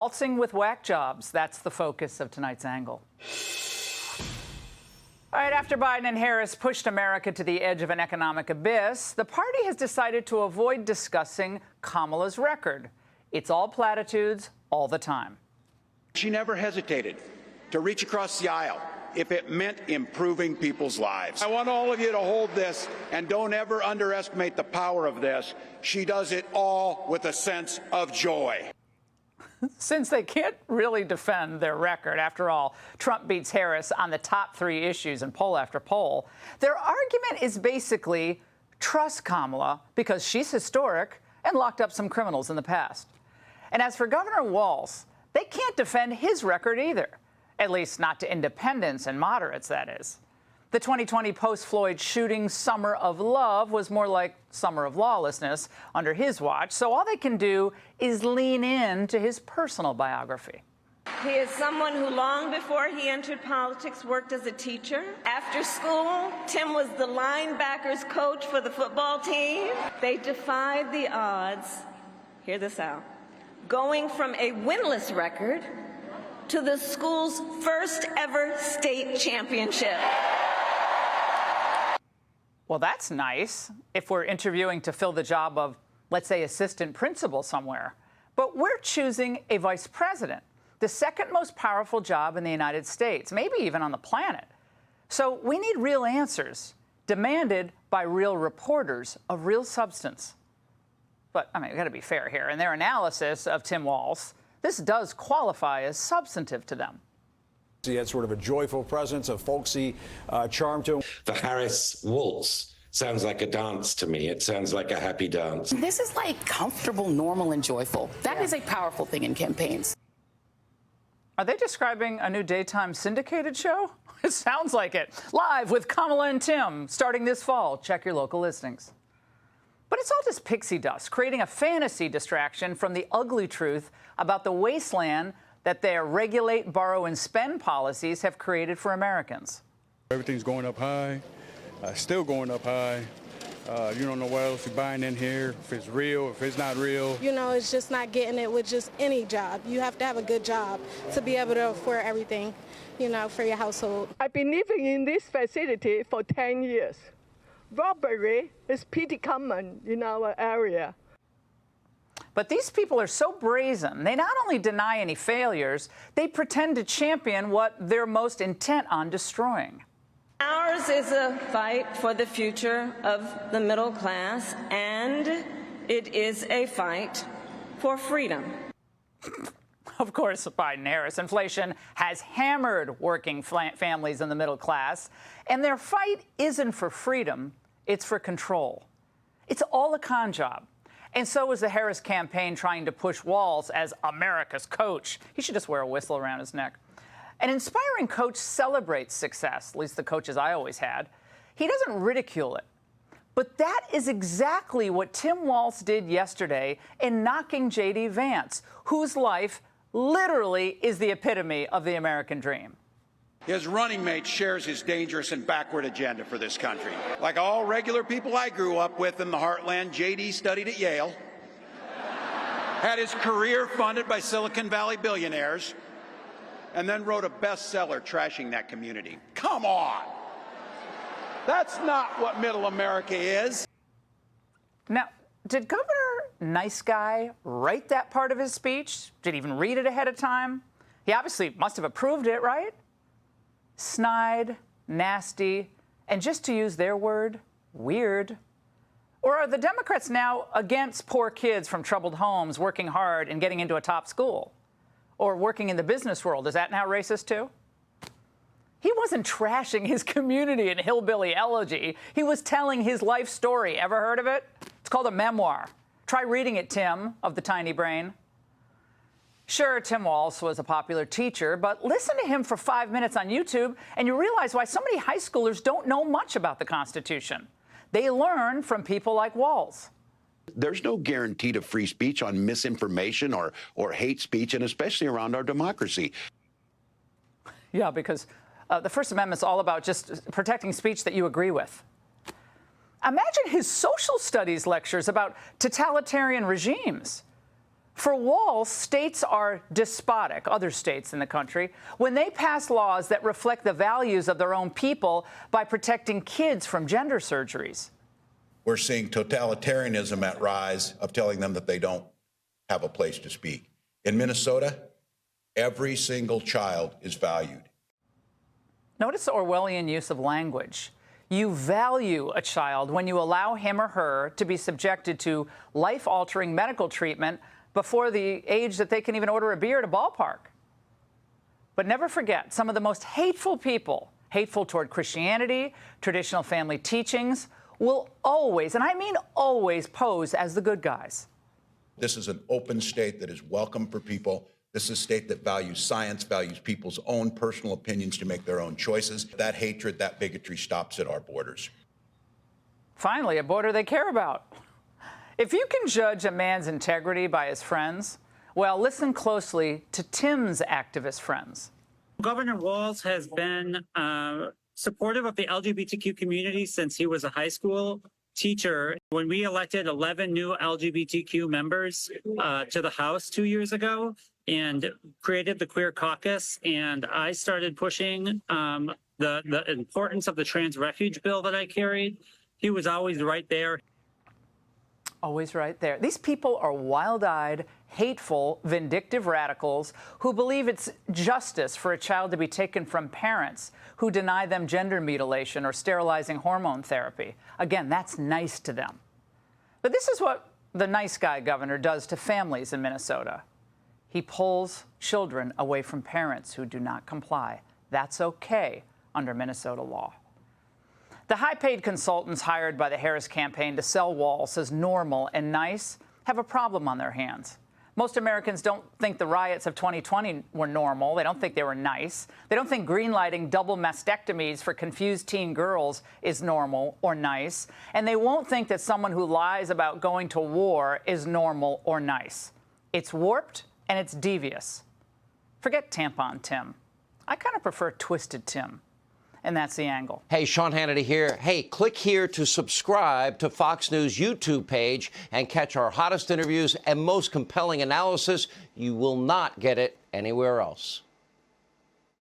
Waltzing with whack jobs. That's the focus of tonight's angle. All right, after Biden and Harris pushed America to the edge of an economic abyss, the party has decided to avoid discussing Kamala's record. It's all platitudes all the time. She never hesitated to reach across the aisle if it meant improving people's lives. I want all of you to hold this and don't ever underestimate the power of this. She does it all with a sense of joy. Since they can't really defend their record, after all, Trump beats Harris on the top 3 issues in poll after poll, their argument is basically trust Kamala because she's historic and locked up some criminals in the past. And as for Governor Walz, they can't defend his record either, at least not to independents and moderates, that is. The 2020 post-Floyd shooting summer of love was more like summer of lawlessness under his watch, so all they can do is lean in to his personal biography. He is someone who long before he entered politics worked as a teacher. After school, Tim was the linebackers coach for the football team. They defied the odds, hear this out, going from a winless record to the school's first ever state championship. Well, that's nice if we're interviewing to fill the job of, let's say, assistant principal somewhere. But we're choosing a vice president, the second most powerful job in the United States, maybe even on the planet. So we need real answers, demanded by real reporters of real substance. But, I mean, we've got to be fair here. In their analysis of Tim Walz, this does qualify as substantive to them. He had sort of a joyful presence, a folksy charm to him. The Harris-Walz sounds like a dance to me. It sounds like a happy dance. This is like comfortable, normal, and joyful. That is a powerful thing in campaigns. Are they describing a new daytime syndicated show? It sounds like it. Live with Kamala and Tim, starting this fall. Check your local listings. But it's all just pixie dust, creating a fantasy distraction from the ugly truth about the wasteland that their regulate, borrow, and spend policies have created for Americans. Everything's going up high, still going up high. You don't know what else you're buying in here, if it's real, if it's not real. You know, it's just not getting it with just any job. You have to have a good job to be able to afford everything, you know, for your household. I've been living in this facility for 10 years. Robbery is pretty common in our area. But these people are so brazen, they not only deny any failures, they pretend to champion what they're most intent on destroying. Ours is a fight for the future of the middle class, and it is a fight for freedom. Of course, Biden-Harris inflation has hammered working families in the middle class, and their fight isn't for freedom, it's for control. It's all a con job. And so is the Harris campaign trying to push Walz as America's coach. He should just wear a whistle around his neck. An inspiring coach celebrates success, at least the coaches I always had. He doesn't ridicule it. But that is exactly what Tim Walz did yesterday in knocking J.D. Vance, whose life literally is the epitome of the American dream. His running mate shares his dangerous and backward agenda for this country. Like all regular people I grew up with in the heartland, J.D. studied at Yale, had his career funded by Silicon Valley billionaires, and then wrote a bestseller trashing that community. Come on! That's not what middle America is. Now, did Governor Nice Guy write that part of his speech? Did he even read it ahead of time? He obviously must have approved it, right? Snide, nasty, and just to use their word, weird. Or are the Democrats now against poor kids from troubled homes working hard and getting into a top school? Or working in the business world? Is that now racist too? He wasn't trashing his community in hillbilly elegy. He was telling his life story. Ever heard of it? It's called a memoir. Try reading it, Tim, of the tiny brain. Sure, Tim Walz was a popular teacher, but listen to him for 5 minutes on YouTube, and you realize why so many high schoolers don't know much about the Constitution. They learn from people like Walz. There's no guarantee to free speech on misinformation or hate speech, and especially around our democracy. Yeah, because the First Amendment's all about just protecting speech that you agree with. Imagine his social studies lectures about totalitarian regimes. For Walz, states are despotic, other states in the country, when they pass laws that reflect the values of their own people by protecting kids from gender surgeries. We're seeing totalitarianism at rise of telling them that they don't have a place to speak. In Minnesota, every single child is valued. Notice the Orwellian use of language. You value a child when you allow him or her to be subjected to life-altering medical treatment before the age that they can even order a beer at a ballpark. But never forget, some of the most hateful people, hateful toward Christianity, traditional family teachings, will always, and I mean always, pose as the good guys. This is an open state that is welcome for people. This is a state that values science, values people's own personal opinions to make their own choices. That hatred, that bigotry stops at our borders. Finally, a border they care about. If you can judge a man's integrity by his friends, well, listen closely to Tim's activist friends. Governor Walz has been supportive of the LGBTQ community since he was a high school teacher. When we elected 11 new LGBTQ members to the House 2 years ago and created the Queer Caucus, and I started pushing the importance of the trans refuge bill that I carried, he was always right there. Always right there. These people are wild-eyed, hateful, vindictive radicals who believe it's justice for a child to be taken from parents who deny them gender mutilation or sterilizing hormone therapy. Again, that's nice to them. But this is what the nice guy governor does to families in Minnesota. He pulls children away from parents who do not comply. That's okay under Minnesota law. The high-paid consultants hired by the Harris campaign to sell Walz as normal and nice have a problem on their hands. Most Americans don't think the riots of 2020 were normal. They don't think they were nice. They don't think greenlighting double mastectomies for confused teen girls is normal or nice. And they won't think that someone who lies about going to war is normal or nice. It's warped and it's devious. Forget Tampon Tim. I kind of prefer Twisted Tim. And that's The Angle. Hey, Sean Hannity here. Hey, click here to subscribe to Fox News YouTube page and catch our hottest interviews and most compelling analysis. You will not get it anywhere else.